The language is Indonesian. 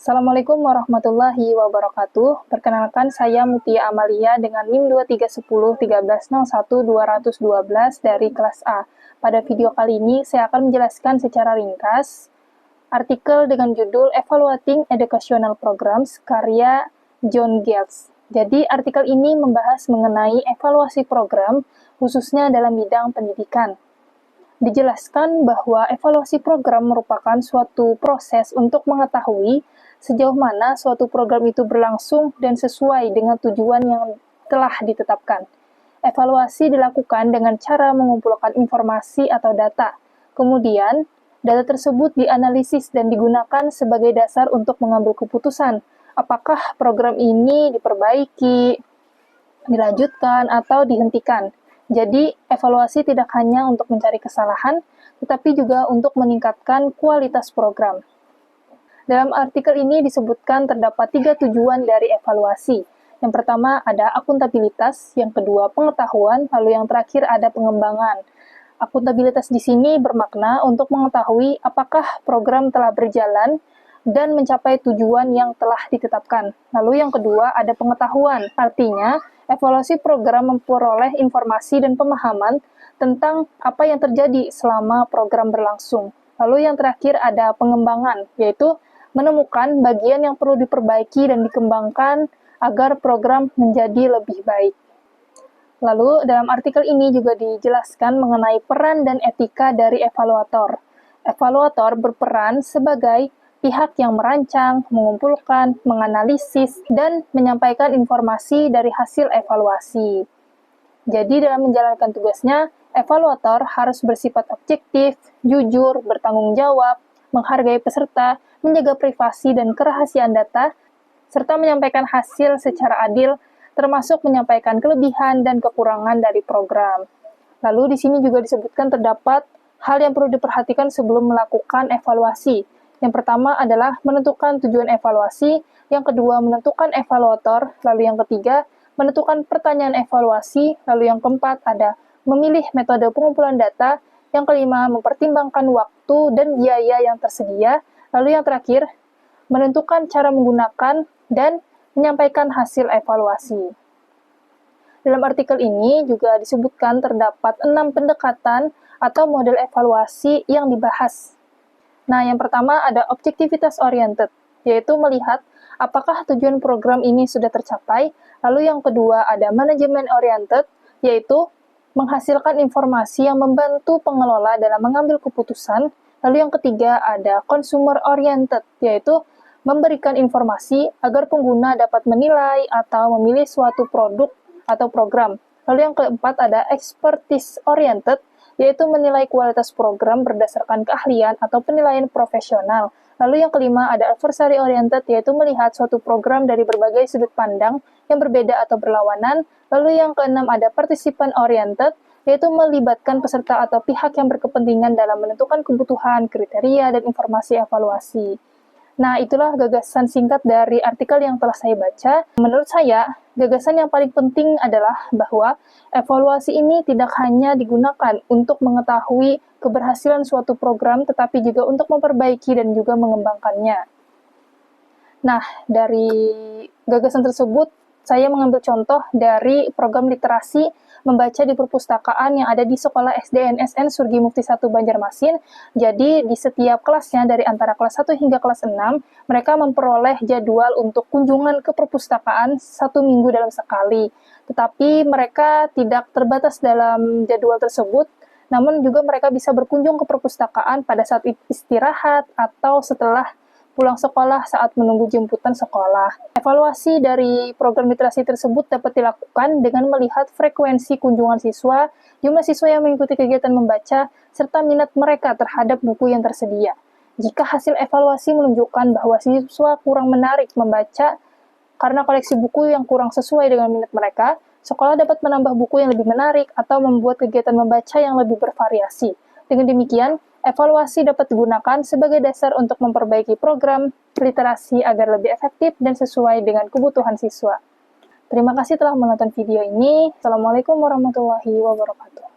Assalamualaikum warahmatullahi wabarakatuh. Perkenalkan, saya Mutia Amalia dengan NIM 23101301-212 dari kelas A. Pada video kali ini, saya akan menjelaskan secara ringkas artikel dengan judul Evaluating Educational Programs karya John Gales. Jadi, artikel ini membahas mengenai evaluasi program, khususnya dalam bidang pendidikan. Dijelaskan bahwa evaluasi program merupakan suatu proses untuk mengetahui sejauh mana suatu program itu berlangsung dan sesuai dengan tujuan yang telah ditetapkan. Evaluasi dilakukan dengan cara mengumpulkan informasi atau data. Kemudian, data tersebut dianalisis dan digunakan sebagai dasar untuk mengambil keputusan apakah program ini diperbaiki, dilanjutkan, atau dihentikan. Jadi, evaluasi tidak hanya untuk mencari kesalahan, tetapi juga untuk meningkatkan kualitas program. Dalam artikel ini disebutkan terdapat 3 tujuan dari evaluasi. Yang pertama ada akuntabilitas, yang kedua pengetahuan, lalu yang terakhir ada pengembangan. Akuntabilitas di sini bermakna untuk mengetahui apakah program telah berjalan dan mencapai tujuan yang telah ditetapkan. Lalu yang kedua ada pengetahuan, artinya evaluasi program memperoleh informasi dan pemahaman tentang apa yang terjadi selama program berlangsung. Lalu yang terakhir ada pengembangan, yaitu menemukan bagian yang perlu diperbaiki dan dikembangkan agar program menjadi lebih baik. Lalu, dalam artikel ini juga dijelaskan mengenai peran dan etika dari evaluator. Evaluator berperan sebagai pihak yang merancang, mengumpulkan, menganalisis, dan menyampaikan informasi dari hasil evaluasi. Jadi, dalam menjalankan tugasnya, evaluator harus bersifat objektif, jujur, bertanggung jawab, menghargai peserta, menjaga privasi dan kerahasiaan data, serta menyampaikan hasil secara adil, termasuk menyampaikan kelebihan dan kekurangan dari program. Lalu di sini juga disebutkan terdapat hal yang perlu diperhatikan sebelum melakukan evaluasi. Yang pertama adalah menentukan tujuan evaluasi, yang kedua menentukan evaluator, lalu yang ketiga menentukan pertanyaan evaluasi, lalu yang keempat ada memilih metode pengumpulan data, yang kelima mempertimbangkan waktu dan biaya yang tersedia, lalu yang terakhir menentukan cara menggunakan dan menyampaikan hasil evaluasi. Dalam artikel ini juga disebutkan terdapat 6 pendekatan atau model evaluasi yang dibahas. Nah, yang pertama ada objektivitas oriented, yaitu melihat apakah tujuan program ini sudah tercapai. Lalu yang kedua ada manajemen oriented, yaitu menghasilkan informasi yang membantu pengelola dalam mengambil keputusan. Lalu yang ketiga ada consumer oriented, yaitu memberikan informasi agar pengguna dapat menilai atau memilih suatu produk atau program. Lalu yang keempat ada expertise oriented, yaitu menilai kualitas program berdasarkan keahlian atau penilaian profesional. Lalu yang kelima ada adversary oriented, yaitu melihat suatu program dari berbagai sudut pandang yang berbeda atau berlawanan. Lalu yang keenam ada participant oriented, yaitu melibatkan peserta atau pihak yang berkepentingan dalam menentukan kebutuhan, kriteria, dan informasi evaluasi. Nah, itulah gagasan singkat dari artikel yang telah saya baca. Menurut saya, gagasan yang paling penting adalah bahwa evaluasi ini tidak hanya digunakan untuk mengetahui keberhasilan suatu program, tetapi juga untuk memperbaiki dan juga mengembangkannya. Nah, dari gagasan tersebut, saya mengambil contoh dari program literasi membaca di perpustakaan yang ada di Sekolah SDNSN Surgi Mukti 1 Banjarmasin. Jadi, di setiap kelasnya dari antara kelas 1 hingga kelas 6, mereka memperoleh jadwal untuk kunjungan ke perpustakaan 1 minggu dalam sekali. Tetapi mereka tidak terbatas dalam jadwal tersebut, namun juga mereka bisa berkunjung ke perpustakaan pada saat istirahat atau setelah pulang sekolah saat menunggu jemputan sekolah. Evaluasi dari program literasi tersebut dapat dilakukan dengan melihat frekuensi kunjungan siswa, jumlah siswa yang mengikuti kegiatan membaca, serta minat mereka terhadap buku yang tersedia. Jika hasil evaluasi menunjukkan bahwa siswa kurang menarik membaca karena koleksi buku yang kurang sesuai dengan minat mereka, sekolah dapat menambah buku yang lebih menarik atau membuat kegiatan membaca yang lebih bervariasi. Dengan demikian, evaluasi dapat digunakan sebagai dasar untuk memperbaiki program literasi agar lebih efektif dan sesuai dengan kebutuhan siswa. Terima kasih telah menonton video ini. Assalamualaikum warahmatullahi wabarakatuh.